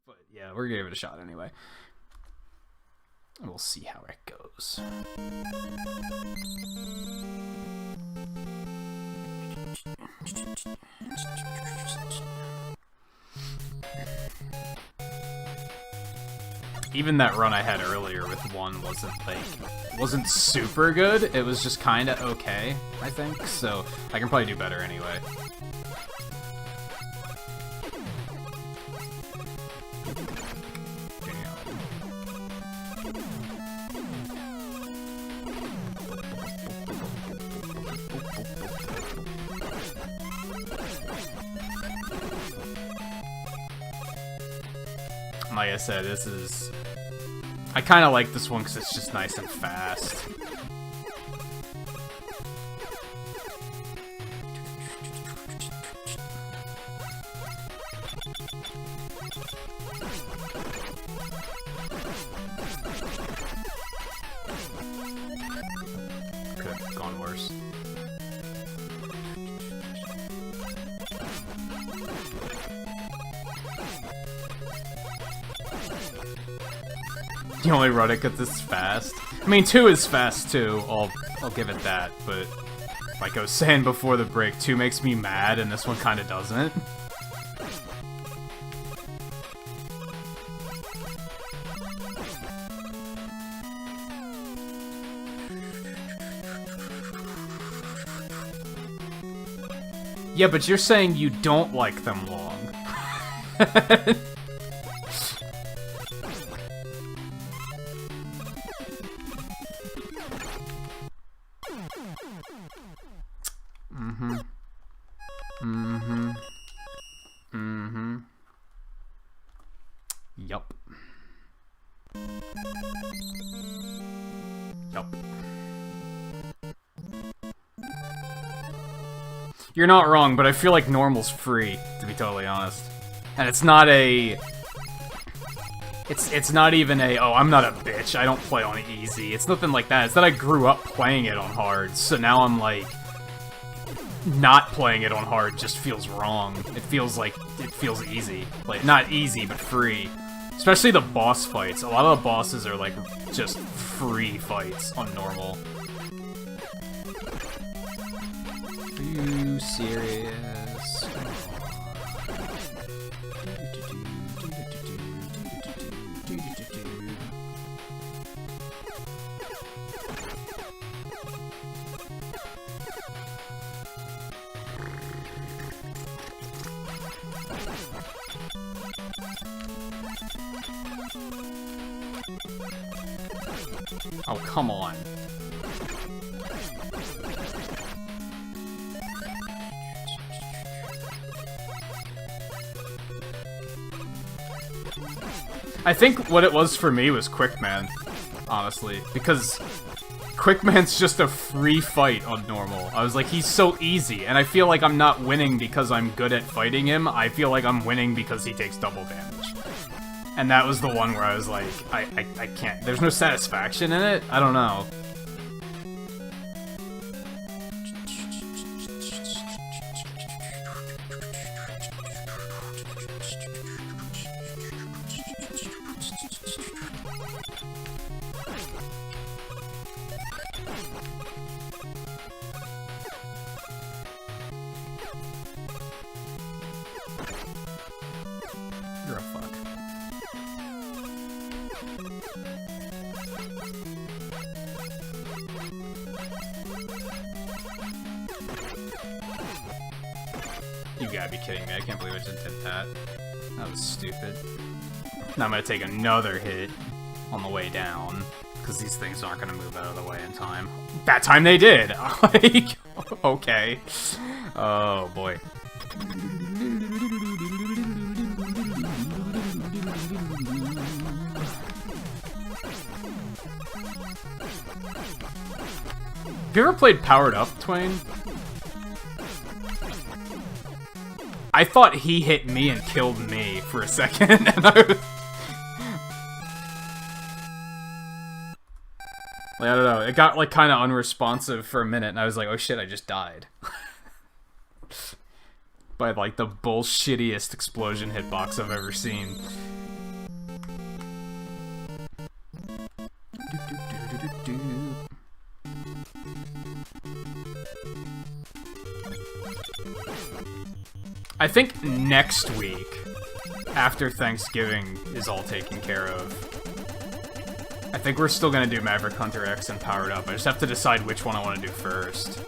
But yeah, we're gonna give it a shot anyway. And we'll see how it goes. Even that run I had earlier with one wasn't super good. It was just kind of okay, I think. So I can probably do better anyway. Like I said, I kind of like this one because it's just nice and fast. Could have gone worse. You only run it because it's fast. I mean, 2 is fast too. I'll give it that. But like I was saying before the break, 2 makes me mad, and this one kind of doesn't. Yeah, but you're saying you don't like them long. Yup. You're not wrong, but I feel like normal's free, to be totally honest. And it's not a... It's not even a, oh, I'm not a bitch, I don't play on easy. It's nothing like that. It's that I grew up playing it on hard, so now I'm like... Not playing it on hard just feels wrong. It feels easy. Like, not easy, but free. Especially the boss fights. A lot of the bosses are, like, just free fights on normal. Are you serious? Oh, come on. I think what it was for me was Quickman, honestly, because Quickman's just a free fight on normal. I was like, he's so easy, and I feel like I'm not winning because I'm good at fighting him. I feel like I'm winning because he takes double damage. And that was the one where I was like, I can't, there's no satisfaction in it? I don't know. You're a fuck. You gotta be kidding me, I can't believe I just did that. That was stupid. Now I'm gonna take another hit on the way down, because these things aren't gonna move out of the way in time. That time they did! Like, okay. Oh boy. Have you ever played Powered Up, Twain? I thought he hit me and killed me for a second, and I was... Like, I don't know, it got, like, kind of unresponsive for a minute, and I was like, oh shit, I just died. By, like, the bullshittiest explosion hitbox I've ever seen. I think next week, after Thanksgiving is all taken care of, I think we're still gonna do Maverick Hunter X and Powered Up. I just have to decide which one I want to do first.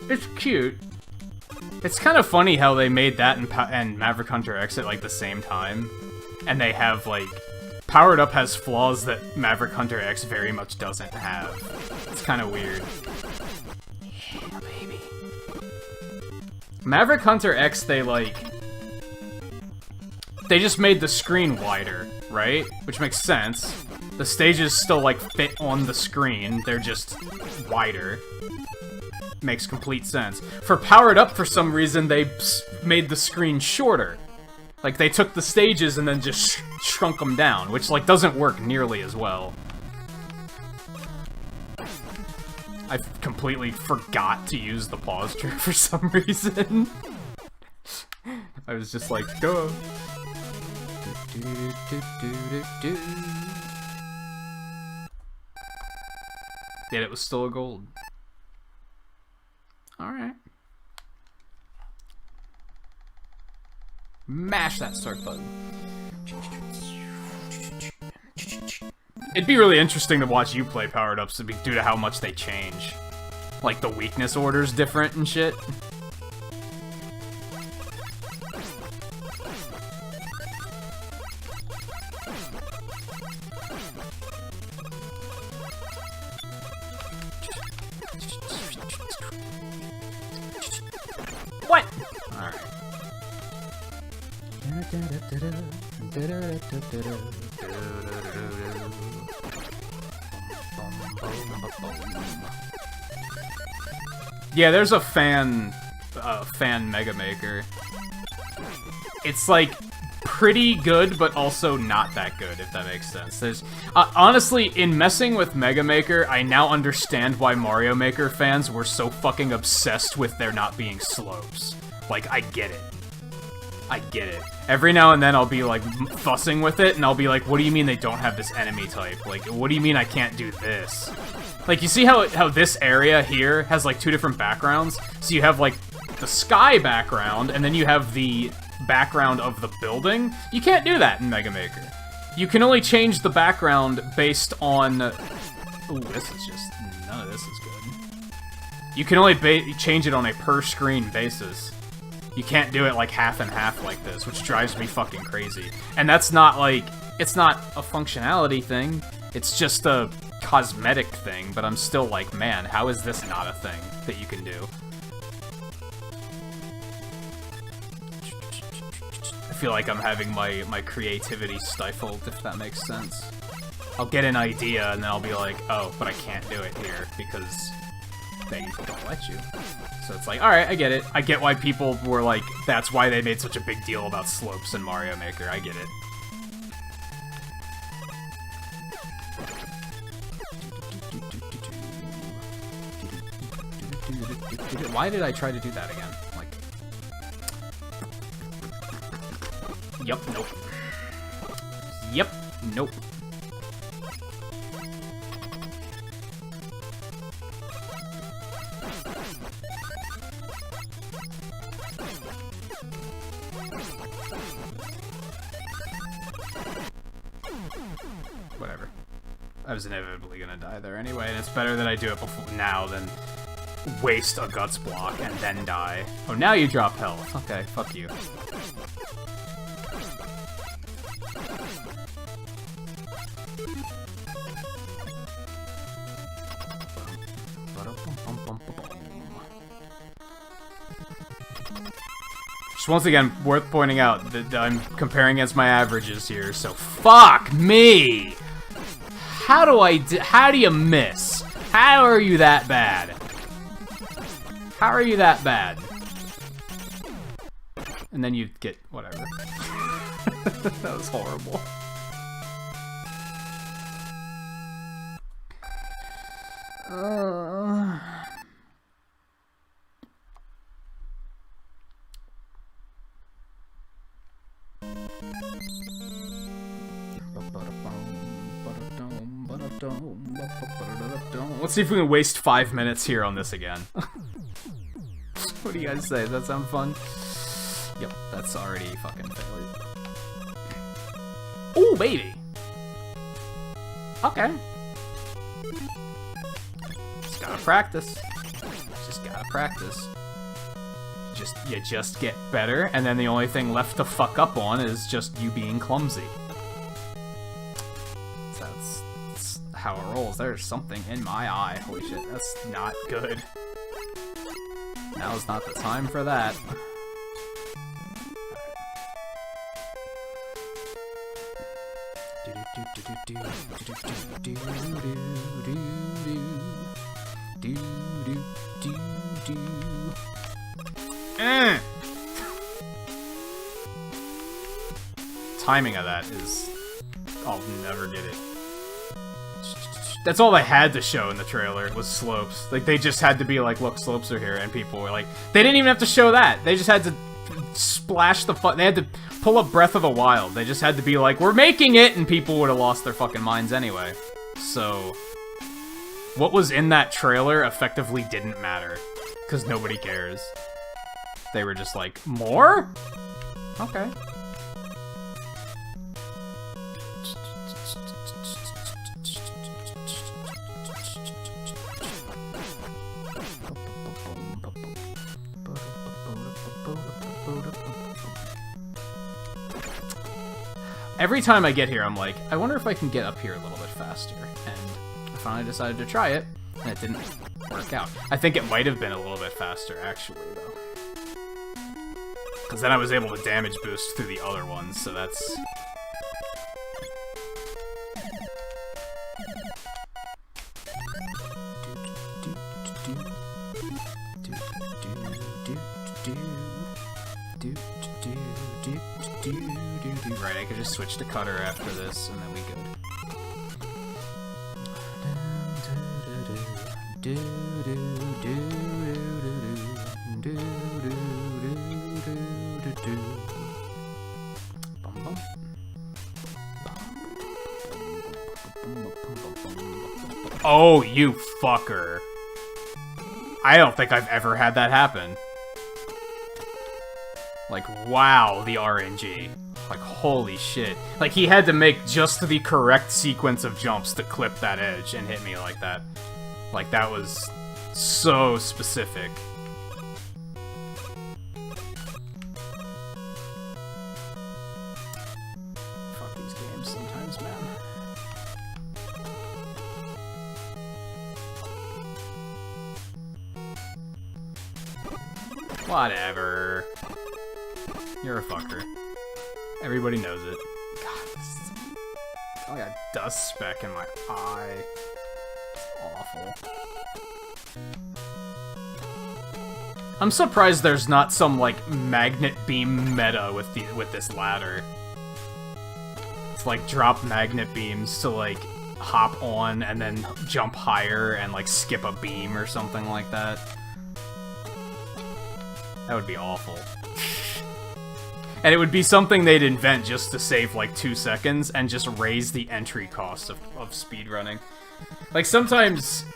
It's cute. It's kind of funny how they made that and Maverick Hunter X at, like, the same time. And they have, like... Powered Up has flaws that Maverick Hunter X very much doesn't have. It's kind of weird. Yeah, baby. Maverick Hunter X, they, like... They just made the screen wider, right? Which makes sense. The stages still, like, fit on the screen. They're just wider. Makes complete sense. For Powered Up, for some reason, they made the screen shorter. Like, they took the stages and then just shrunk them down, which, like, doesn't work nearly as well. I completely forgot to use the pause trigger for some reason. I was just like, go. Yet it was still a gold. Alright. Mash that start button. It'd be really interesting to watch you play Powered Ups due to how much they change. Like, the weakness order's different and shit. What? Alright. Yeah, there's a fan Mega Maker. It's like pretty good, but also not that good, if that makes sense. There's honestly, in messing with Mega Maker, I now understand why Mario Maker fans were so fucking obsessed with there not being slopes. Like, I get it. I get it. Every now and then I'll be like fussing with it, and I'll be like, what do you mean they don't have this enemy type? Like, what do you mean I can't do this? Like, you see how this area here has like two different backgrounds? So you have like the sky background, and then you have the background of the building. You can't do that in Mega Maker. You can only change the background based on... Ooh, this is just... None of this is good. You can only change it on a per-screen basis. You can't do it like half and half like this, which drives me fucking crazy. And that's not like... It's not a functionality thing. It's just a cosmetic thing, but I'm still like, man, how is this not a thing that you can do? I feel like I'm having my creativity stifled, if that makes sense. I'll get an idea, and then I'll be like, oh, but I can't do it here, because they don't let you. So it's like, alright, I get it. I get why people were like, that's why they made such a big deal about slopes in Mario Maker. I get it. Why did I try to do that again? Like... Yup, nope. Yep, nope. Whatever. I was inevitably gonna die there anyway, and it's better that I do it before now than waste a guts block and then die. Oh, now you drop health. Okay, fuck you. Just once again, worth pointing out that I'm comparing against my averages here, so fuck me! How do you miss? How are you that bad? How are you that bad? And then you get whatever. That was horrible. Let's see if we can waste 5 minutes here on this again. What do you guys say? Does that sound fun? Yep, that's already fucking failure. Ooh, baby! Okay. Just gotta practice. Just gotta practice. You just get better, and then the only thing left to fuck up on is just you being clumsy. That's how it rolls. There's something in my eye. Holy shit, that's not good. Now's not the time for that. Timing of that is... I'll never get it. That's all they had to show in the trailer, was slopes. Like, they just had to be like, look, slopes are here, and people were like... They didn't even have to show that! They just had to splash the they had to pull up Breath of the Wild. They just had to be like, we're making it! And people would have lost their fucking minds anyway. So... What was in that trailer effectively didn't matter. Because nobody cares. They were just like, more? Okay. Every time I get here, I'm like, I wonder if I can get up here a little bit faster. And I finally decided to try it, and it didn't work out. I think it might have been a little bit faster, actually, though. Because then I was able to damage boost through the other ones, so that's... Right, I could just switch to cutter after this, and then we Oh, you fucker. I don't think I've ever had that happen. Like, wow, the RNG. Like, holy shit. Like, he had to make just the correct sequence of jumps to clip that edge and hit me like that. Like, that was so specific. Fuck these games sometimes, man. Whatever. You're a fucker. Everybody knows it. God, I got dust speck in my eye. It's awful. I'm surprised there's not some, like, magnet beam meta with this ladder. It's like drop magnet beams to, like, hop on and then jump higher and, like, skip a beam or something like that. That would be awful. And it would be something they'd invent just to save, like, 2 seconds and just raise the entry cost of speedrunning. Like, sometimes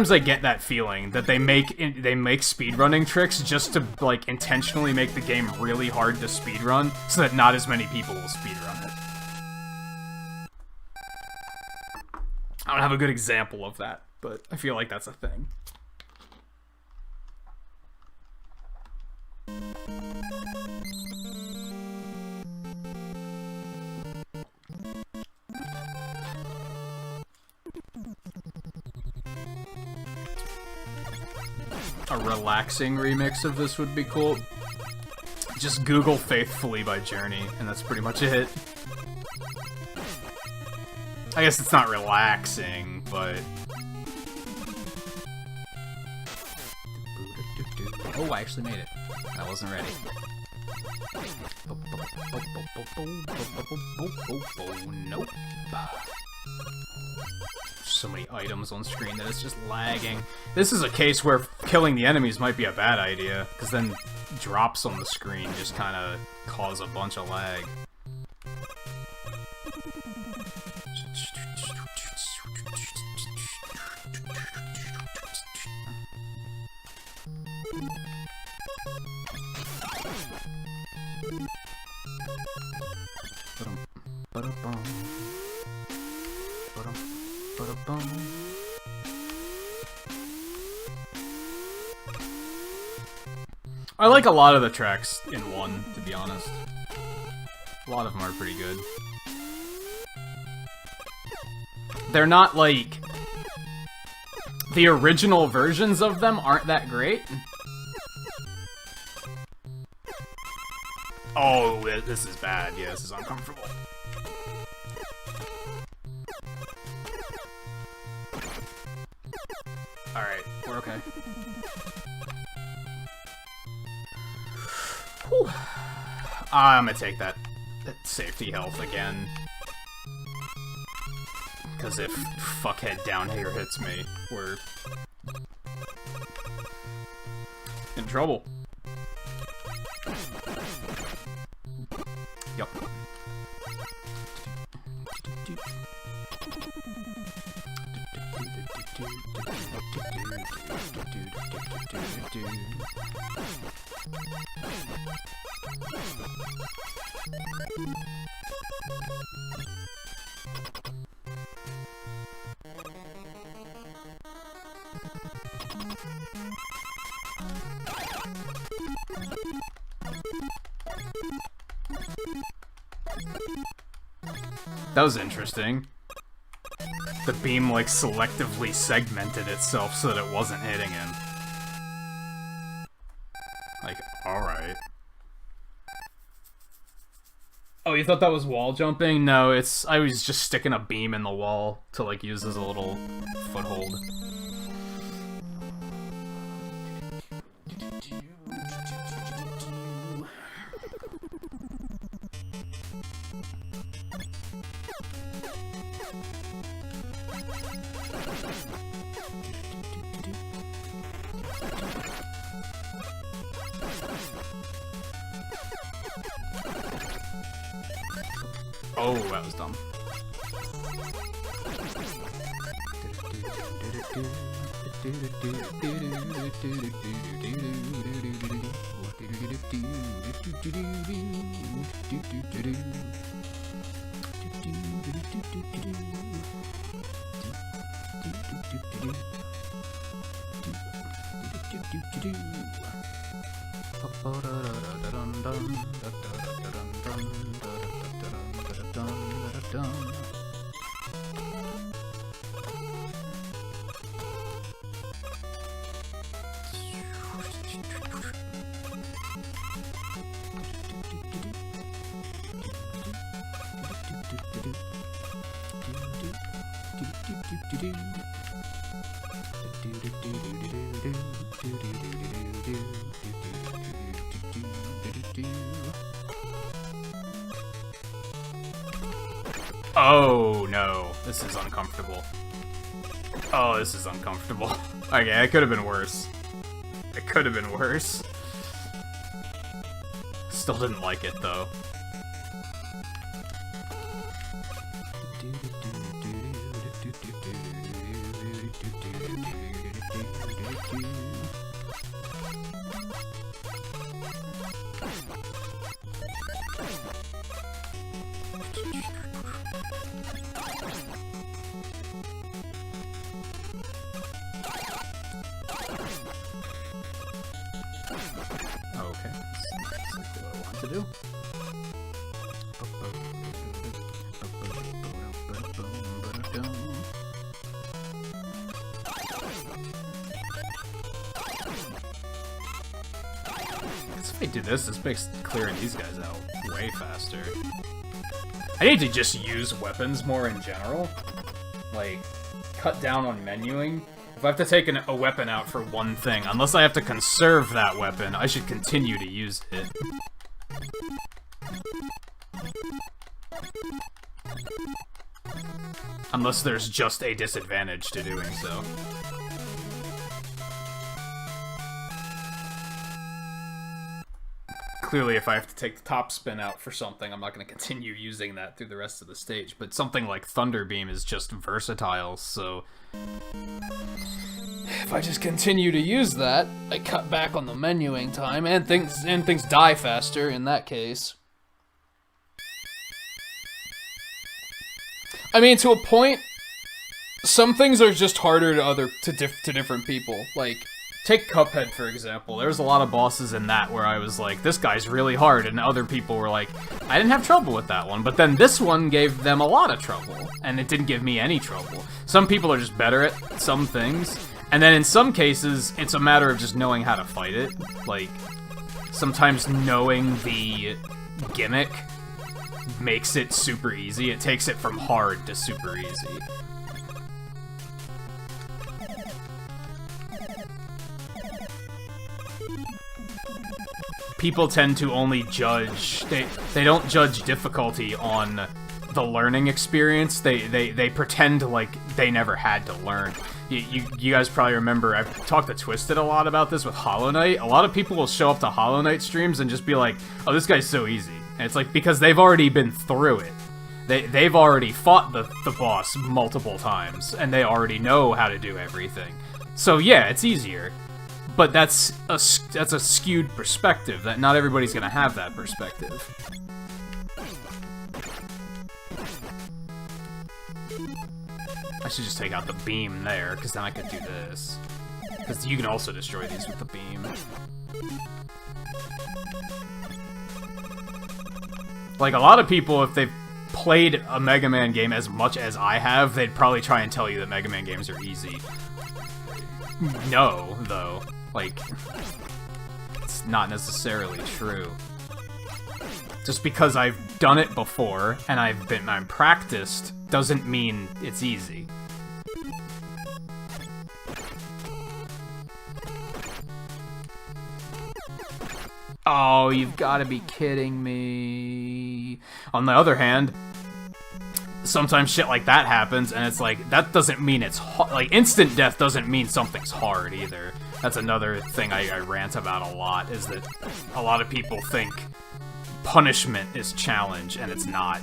I get that feeling that they make speedrunning tricks just to, like, intentionally make the game really hard to speedrun so that not as many people will speedrun it. I don't have a good example of that, but I feel like that's a thing. A relaxing remix of this would be cool. Just Google Faithfully by Journey, and that's pretty much it. I guess it's not relaxing, but... Oh, I actually made it. I wasn't ready. Nope. So many items on screen that it's just lagging. This is a case where killing the enemies might be a bad idea, because then drops on the screen just kind of cause a bunch of lag. I like a lot of the tracks in 1, to be honest. A lot of them are pretty good. They're not like... The original versions of them aren't that great. Oh, this is bad. Yeah, this is uncomfortable. Alright, we're okay. Whew. I'm gonna take that safety health again. Because if fuckhead down here hits me, we're in trouble. Yup. That was interesting. The beam, like, selectively segmented itself so that it wasn't hitting him. Like, alright. Oh, you thought that was wall jumping? No, I was just sticking a beam in the wall to, like, use as a little foothold. Oh, that was dumb. Oh no, this is uncomfortable. Oh, this is uncomfortable. Okay, it could have been worse. It could have been worse. Still didn't like it though. Okay, that's exactly what I want to do. If I do this makes clearing these guys out way faster. I need to just use weapons more in general. Like, cut down on menuing. If I have to take a weapon out for one thing, unless I have to conserve that weapon, I should continue to use it. Unless there's just a disadvantage to doing so. Clearly, if I have to take the top spin out for something, I'm not going to continue using that through the rest of the stage. But something like Thunder Beam is just versatile, so... if I just continue to use that, I cut back on the menuing time, and things die faster in that case. I mean, to a point, some things are just harder to different people. Like, take Cuphead, for example. There's a lot of bosses in that where I was like, this guy's really hard, and other people were like, I didn't have trouble with that one. But then this one gave them a lot of trouble, and it didn't give me any trouble. Some people are just better at some things, and then in some cases, it's a matter of just knowing how to fight it. Like, sometimes knowing the gimmick makes it super easy. It takes it from hard to super easy. People tend to only judge... They don't judge difficulty on the learning experience. They pretend like they never had to learn. You guys probably remember, I've talked to Twisted a lot about this with Hollow Knight. A lot of people will show up to Hollow Knight streams and just be like, oh, this guy's so easy. And it's like, because they've already been through it. They've already fought the boss multiple times, and they already know how to do everything. So yeah, it's easier. But that's a skewed perspective, that not everybody's gonna have that perspective. I should just take out the beam there, because then I could do this. Because you can also destroy these with the beam. Like, a lot of people, if they've played a Mega Man game as much as I have, they'd probably try and tell you that Mega Man games are easy. No, though. Like, it's not necessarily true. Just because I've done it before, and I'm practiced, doesn't mean it's easy. Oh, you've got to be kidding me. On the other hand, sometimes shit like that happens, and it's like, that doesn't mean it's hard. Like, instant death doesn't mean something's hard, either. That's another thing I rant about a lot, is that a lot of people think punishment is challenge, and it's not.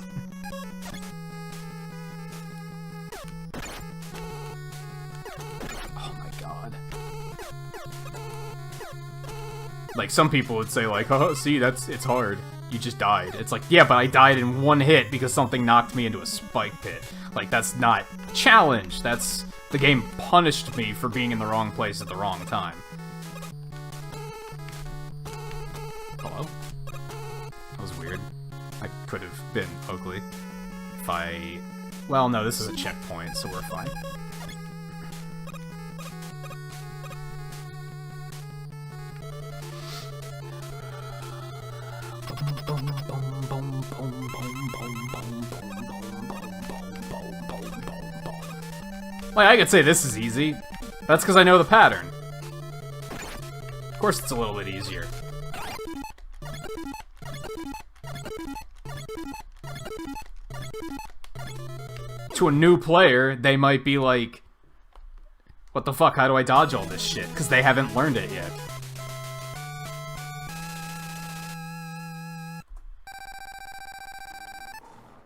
Oh my god. Like, some people would say, like, oh, see, it's hard. You just died. It's like, yeah, but I died in one hit because something knocked me into a spike pit. Like, that's not challenge. That's... the game punished me for being in the wrong place at the wrong time. Hello? That was weird. I could have been ugly. If I... well, no, this is a checkpoint, so we're fine. Like, I could say this is easy. That's because I know the pattern. Of course it's a little bit easier. To a new player, they might be like, what the fuck, how do I dodge all this shit? Because they haven't learned it yet.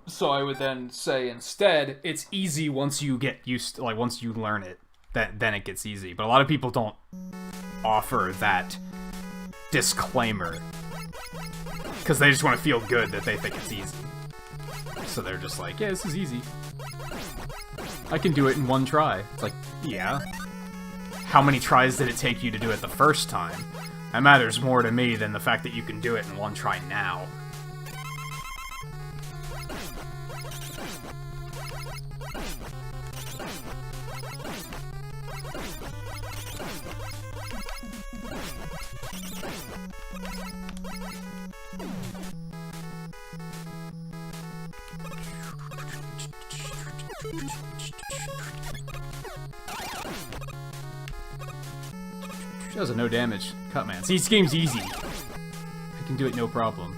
So I would then say instead, it's easy once you get used to, like, once you learn it, then it gets easy. But a lot of people don't offer that disclaimer. Because they just want to feel good that they think it's easy. So they're just like, yeah, this is easy. I can do it in one try. It's like, yeah. How many tries did it take you to do it the first time? That matters more to me than the fact that you can do it in one try now. She has a no damage cut, man. See, this game's easy. I can do it no problem.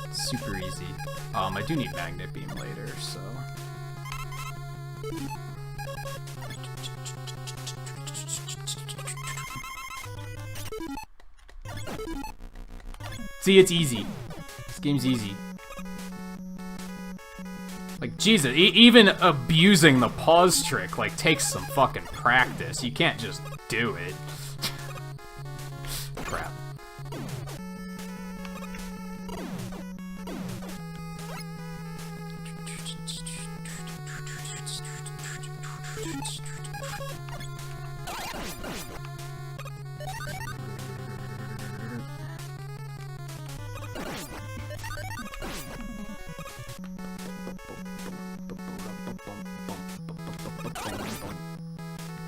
It's super easy. I do need Magnet Beam later, so... See, it's easy. This game's easy. Like, Jesus, even abusing the pause trick, like, takes some fucking practice. You can't just do it. Crap.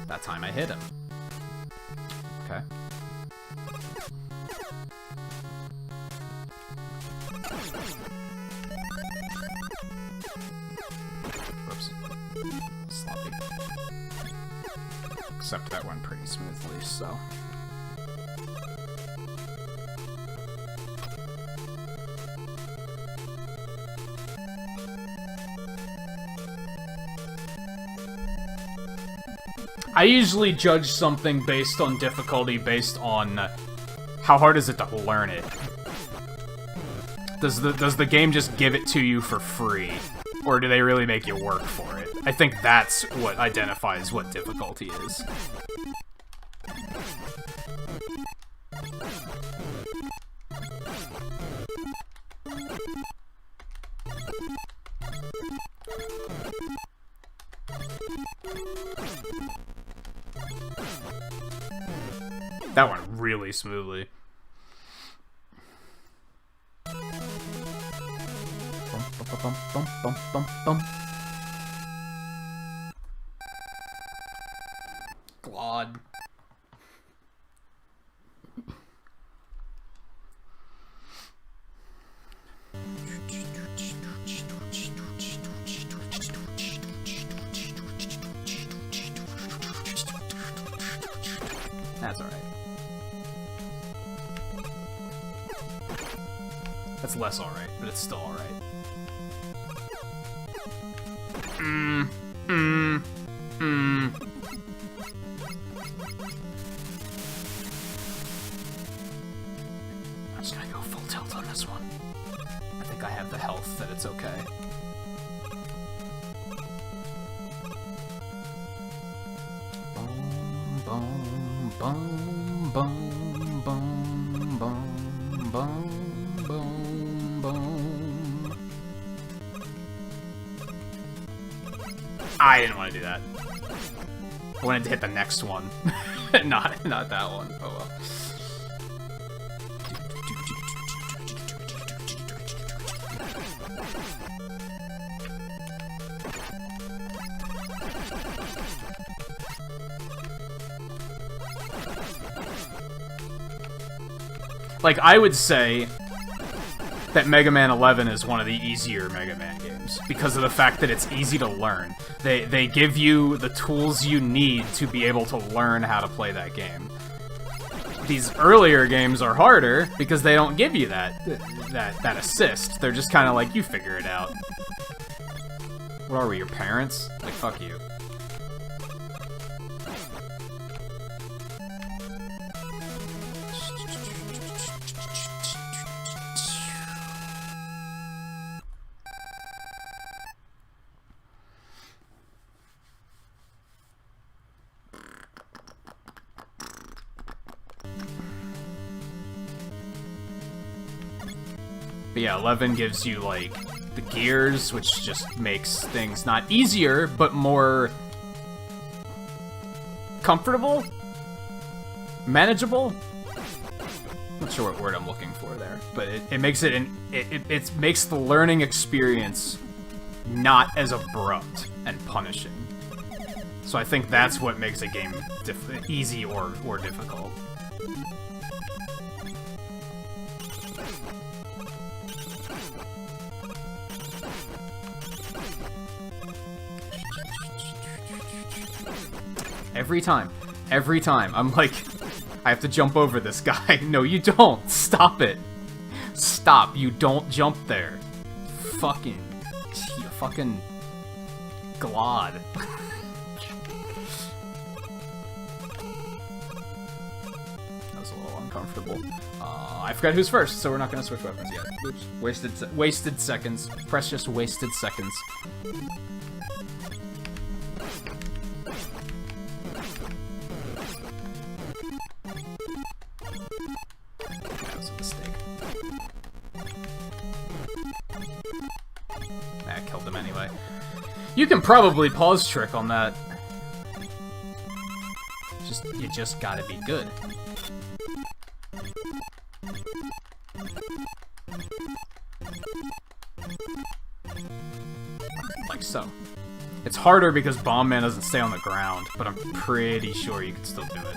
That time I hit him. Okay. Whoops. Sloppy. Except that went pretty smoothly, so... I usually judge something based on difficulty, based on how hard is it to learn it. Does the game just give it to you for free, or do they really make you work for it? I think that's what identifies what difficulty is. That went really smoothly. Bum, bum, bum, bum, bum. Glod. That's alright. That's less alright, but it's still alright. I'm just gonna go full tilt on this one. I think I have the health that it's okay. Boom, boom, boom, boom, boom, boom, boom, boom. I didn't want to do that. I wanted to hit the next one. not that one. Oh well. Like, I would say that Mega Man 11 is one of the easier Mega Man games because of the fact that it's easy to learn. They give you the tools you need to be able to learn how to play that game. These earlier games are harder because they don't give you that assist. They're just kind of like, you figure it out. What are we, your parents? Like, fuck you. But yeah, 11 gives you, like, the gears, which just makes things not easier, but more comfortable? Manageable? Not sure what word I'm looking for there, but it makes it it makes the learning experience not as abrupt and punishing. So I think that's what makes a game easy or difficult. Every time, I'm like, I have to jump over this guy. No, you don't. Stop it. Stop. You don't jump there. You fucking glod. That was a little uncomfortable. I forgot who's first, so we're not gonna switch weapons yet. Oops. Wasted seconds. Precious wasted seconds. That was a mistake. Nah, killed him anyway. You can probably pause trick on that. You just gotta be good. Like so. It's harder because Bomb Man doesn't stay on the ground, but I'm pretty sure you can still do it.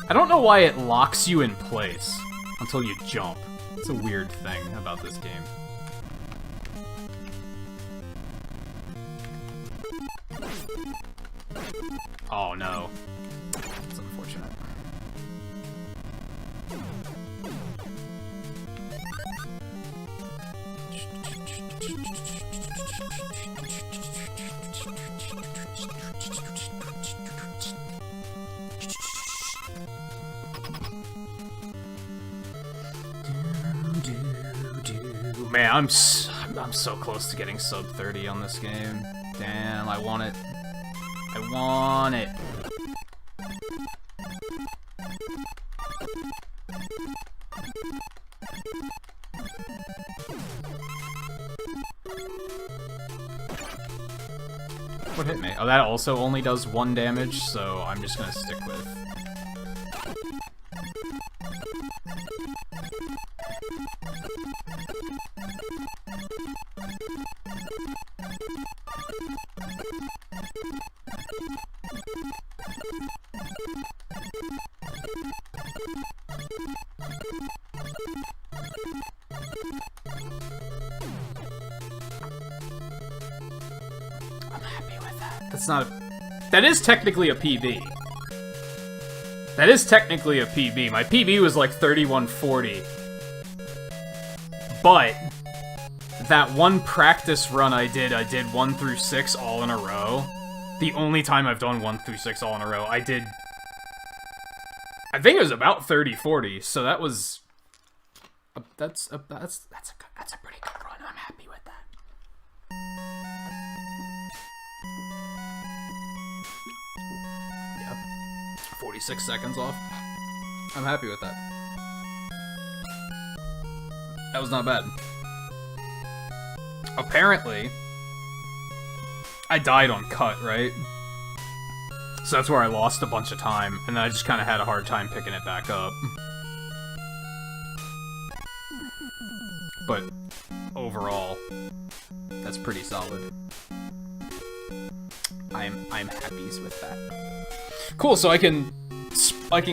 I don't know why it locks you in place until you jump. It's a weird thing about this game. Oh no. That's unfortunate. Man, I'm so close to getting sub 30 on this game. Damn, I want it. I want it. What hit me? Oh, that also only does 1 damage, so I'm just gonna stick with... That's not a... That is technically a PB. That is technically a PB. My PB was like 3140. But that one practice run I did 1 through 6 all in a row. The only time I've done 1 through 6 all in a row, I think it was about 3040. So that was that's a pretty good run. I'm happy with that. 46 seconds off. I'm happy with that. That was not bad. Apparently, I died on cut, right? So that's where I lost a bunch of time, and then I just kind of had a hard time picking it back up. But overall, that's pretty solid. I'm happy with that. Cool, so I can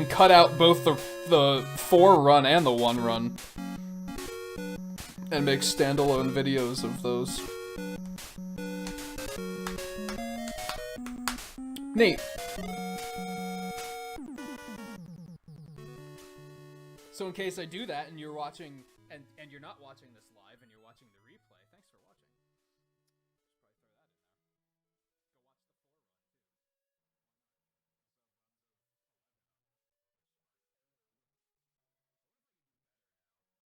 cut out both the 4 run and the 1 run and make standalone videos of those. Neat. So in case I do that and you're watching and you're not watching this live and you're watching the replay, thanks for watching.